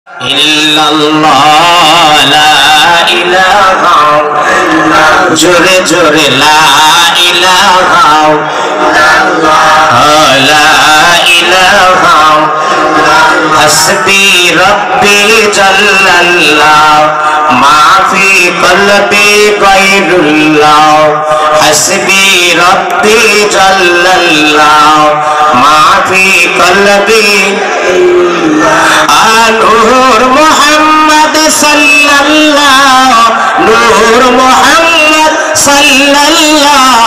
ইল্লাল্লাহ লা ইলাহা জোরে জোরে লা ইলাহা লা ইলাহা হাসবি রব্বি জাল্লাল্লাহ মা ফি কলবি গায়রুল্লাহ হাসবি রব্বি জাল্লাল্লাহ মা ফি কলবি নূর মুহাম্মদ সাল্লাল্লাহ নূর মুহাম্মদ সাল্লাল্লাহ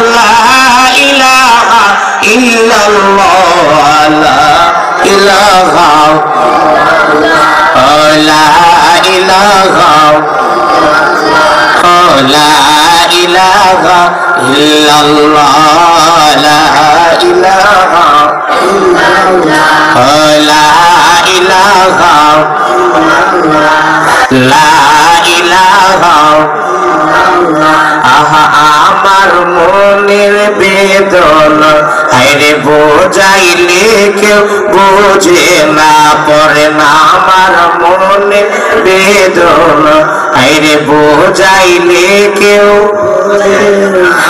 লা ইলাহা ইল্লাল্লাহ লা ইলাহা লা ইলাহা লা ইলাহা ইল্লাল্লাহ লা ইলাহা লা ইলাহা লা ইলাহা আহা আমার মনের বেদনা হায়রে বোঝাইলে কেউ বোঝে না পড়ে না আমার মনের বেদনা হায়রে বোঝাইলে কেউ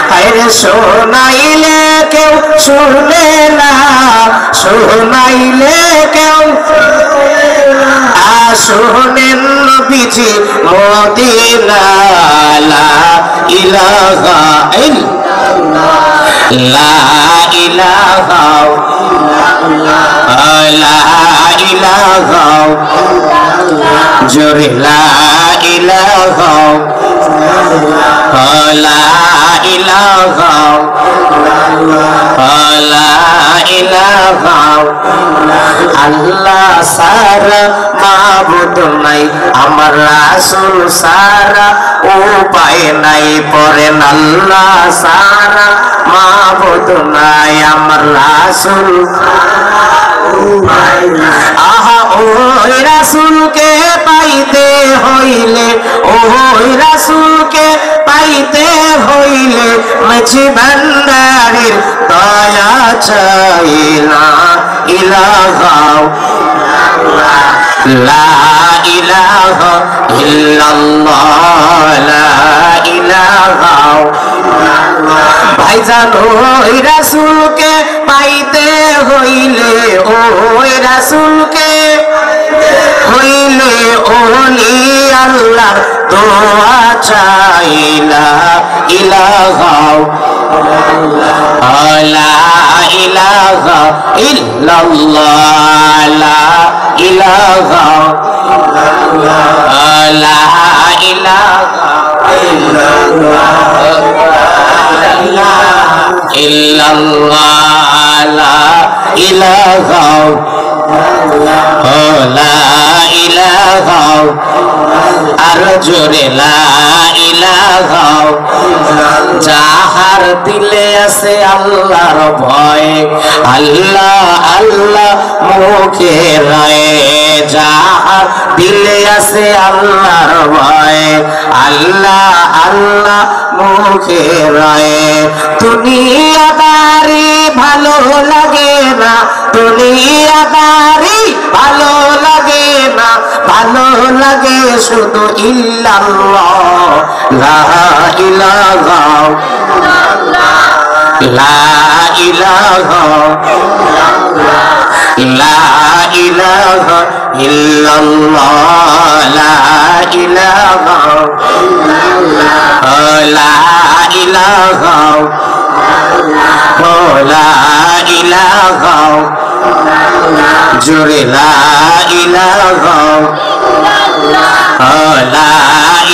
হায়রে শোনাইলে কেউ শুনে না শোনাইলে কেউ শুনেন নবীজি মদিনা লা ইলাহা ইল্লাল্লাহ লা ইলাহা লা ইলাহা জোরে লা ইলাহা লা ইলাহা লা ইলাহা আল্লাহ সারা মাবুদ নাই আমার রাসূল সারা উপায় নাই পড়েন আল্লাহ সারা মাবুদ নাই আমার রাসূল আহা ওই রাসূলকে পাইতে হইলে ওই রাসূলকে পাইতে হইলে মাঝি ভান্ডারের দয়া চাই লা ইলাহা লা ইলাহা ইল্লাল্লাহ লা ইলাহা ভাইজান ওই রাসূলকে পাইতে হইলে ওই রাসূলকে হইলে ওলি আল্লাহ দোয়া চাই লা ইলাহা লা ইলাহা ইল্লাল্লাহ লা ইলাহা লা ইলাহা ইল্লাল্লাহ লা ইলাহা লা ইলাহা আর জোরে লা ইলাহা যাহার দিলে আছে আল্লাহর ভয় আল্লাহ আল্লাহ মুখে রয়ে যাহার দিলে আছে আল্লাহর ভয় আল্লাহ আল্লাহ মুখে রয়ে দুনিয়াদারি ভালো লাগে না দুনিয়াদারি ভালো লাগে না ভালো লাগে শুধু ইল্লাল্লাহ লা ইলাহা লা ইলাহা লা ইলাহা ইল্লাল্লাহ লা ইলাহা লা ইলাহা লা ইলাহা জোরে লা ইলাহা লা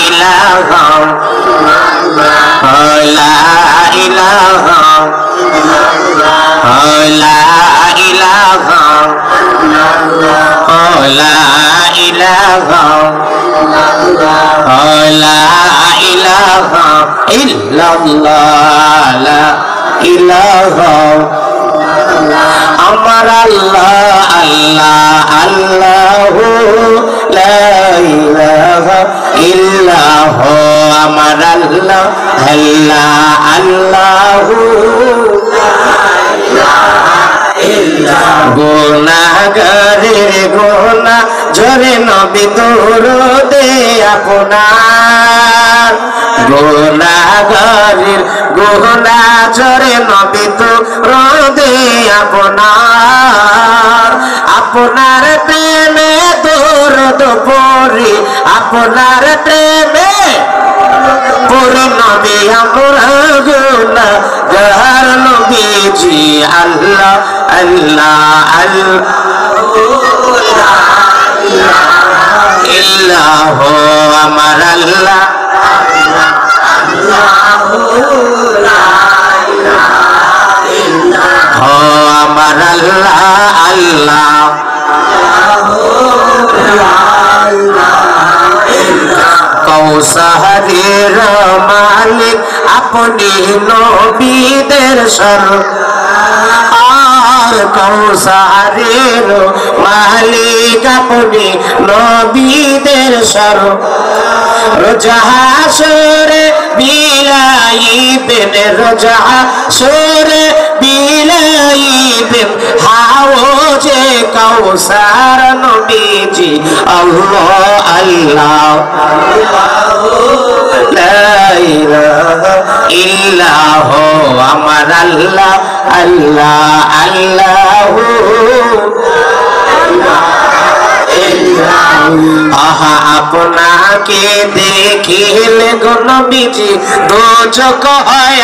ইলাহা লা ইলাহা লা ইলাহা লা ইলাহা লা ইলাহা ইল্লাল্লাহ লা ইলাহা আমার আল্লাহ আল্লাহ আল্লাহু লা ইলাহা ইল্লাহ আমার আল্লাহ আল্লাহ আল্লাহু লা ইলাহা ইল্লাল্লাহ গুনাহগারের গুনাহ জরে নবী দরুদে আপনার গুনাহগারের গুনাহ জরে নবী দরুদে আপনার আপনার প্রেমে দরুদ পড়ি আপনার প্রেমে পুরো নবী আমরা গুনাহগার নবীজি আল্লাহ আল্লাহ আল্লাহ ইল্লাহ আমার আল্লাহ আমার আল্লাহ আল্লাহ কৌসারের মালিক আপনি নবীদের সরদার কৌসারের মালিক আপনি নবীদের সরদার রোজা হাসরে বিলাইবেন রোজা হাসরে বিলাইবেন হাওজে কৌসার নবীজি আল্লাহ আল্লাহ লা ইলাহা ইল্লাহ আমার আল্লাহ আল্লাহ আল্লাহ আহা আপনাকে দেখিলে গো নবীজি দোজখ হয়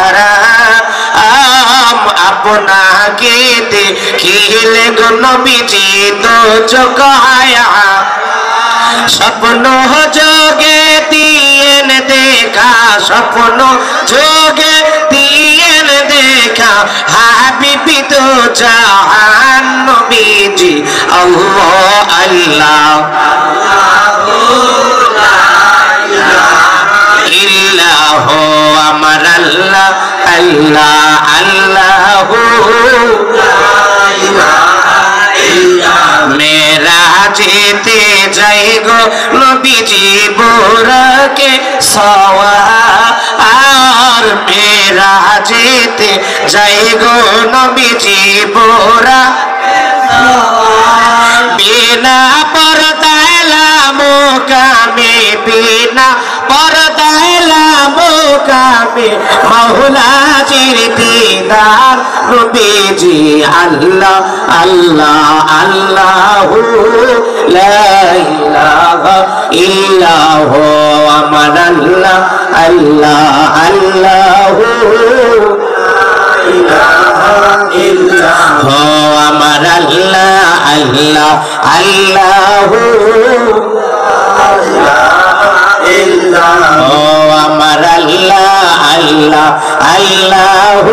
আরাম আপনাকে দেখিলে গো নবীজি দোজখ হয় স্বপ্ন যোগে দিয়েন দেখা স্বপ্ন যোগে দিয়েন দেখা হাবিবি তো জাহান নবীজি আল্লাহ আল্লাহ ইল্লাহ আমার আল্লাহ আল্লাহ আল্লাহ মেরা যেতে যাই গো নবীজি বোরকে সওয়ার মেরা যেতে যাই গো নবীজি বোরা বিনা পর্দায় লামুকামে বিনা পর্দায় লামুকামে মাওলাজির দিদার নবীজি আল্লাহ আল্লাহ আল্লাহ লা ইলাহা ইল্লাহ আমার আল্লাহ আল্লাহ আল্লাহ আমার আল্লাহ আল্লাহ আল্লাহ আমার আল্লাহ আল্লাহ আল্লাহ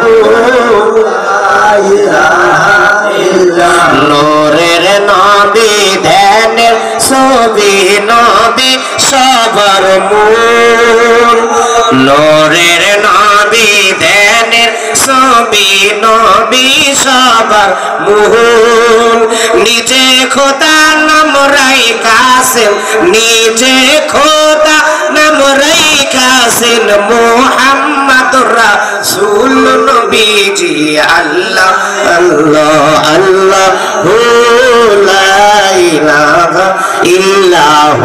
নূরের নবী ধ্যানের ছবি নবী সবার মূল নূরের নবী ধ্যানের ছবি নবী সবার মূল নিজে খোদা নাম রাইখাছেন নিজে খোদা নাম রাইখাছেন মুহাম্মদুর রাসূল নবীজি আল্লাহ আল্লাহ আল্লাহ লা ইলাহা ইল্লাহ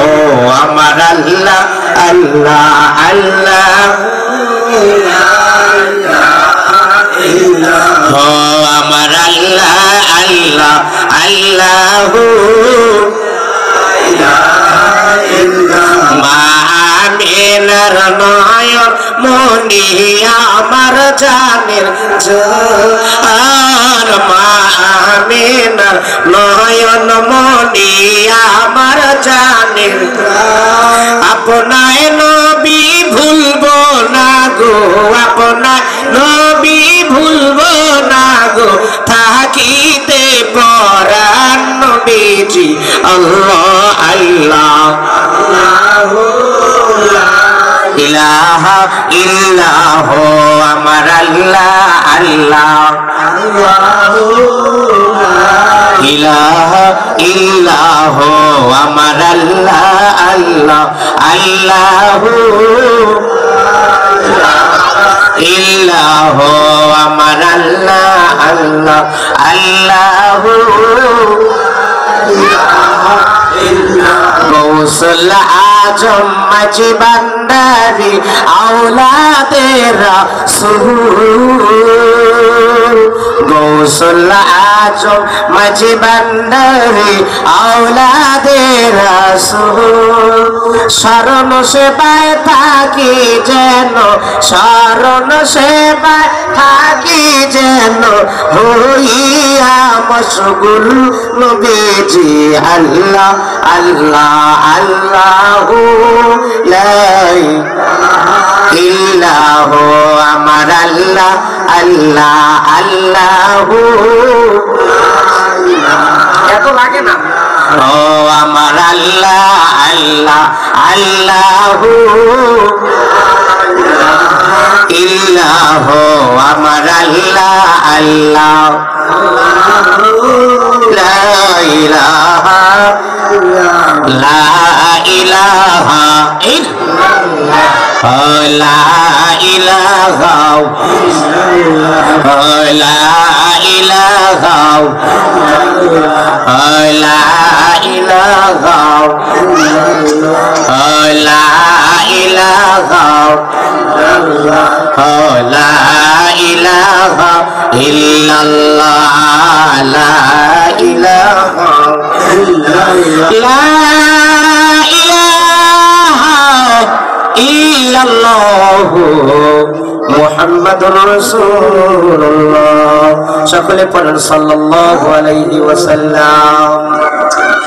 আমার আল্লাহ আল্লাহ আল্লাহ আমার আল্লাহ আল্লাহ আল্লাহ মা আমিনার নয়ন মনি আমার জানের জান মা আমিনার নয়ন মনি আমার জানের আপনায় নবী ভুলবো না গো আপনায় নবী ভুলবো না গো থাকিতে পরাণ নবীজি আল্লাহ আল্লাহ ইলাহা ইল্লাহ আমার আল্লাহ আল্লাহ ইলাহা ইল্লাহ আমার আল্লাহ আল্লাহ আল্লাহ ইল্লাহ আমার আল্লাহ আল্লাহ আল্লাহু গৌসুল আজম মাঝি বান্দারি আওলাদে রাসূল গৌসুল আজম মাঝি বান্দারি আওলাদে রাসূল শরণ সেবায় থাকি যেন শরণ সেবায় থাকি যেন হইয়া মশগুল নবীজি আল্লাহ আল্লাহ আল্লাহু লা ইলাহা ইল্লাহ আমার আল্লাহ আল্লাহ আল্লাহু এত লাগে না ও আমার আল্লাহ আল্লাহ আল্লাহু ইল্লাহ আমার আল্লাহ আল্লাহ লা ইলাহা লা ইলাহা ইল্লাল্লাহ লা ইলাহা লা ইলাহা লা ইলাহা লা ইলাহা লা ইলাহা ইল্লাল্লাহ লা ইলাহা লা ইলাহা ইল্লাল্লাহ মুহাম্মাদুর রাসূলুল্লাহ সকলে পড়েন সাল্লাল্লাহু আলাইহি ওয়াসাল্লাম।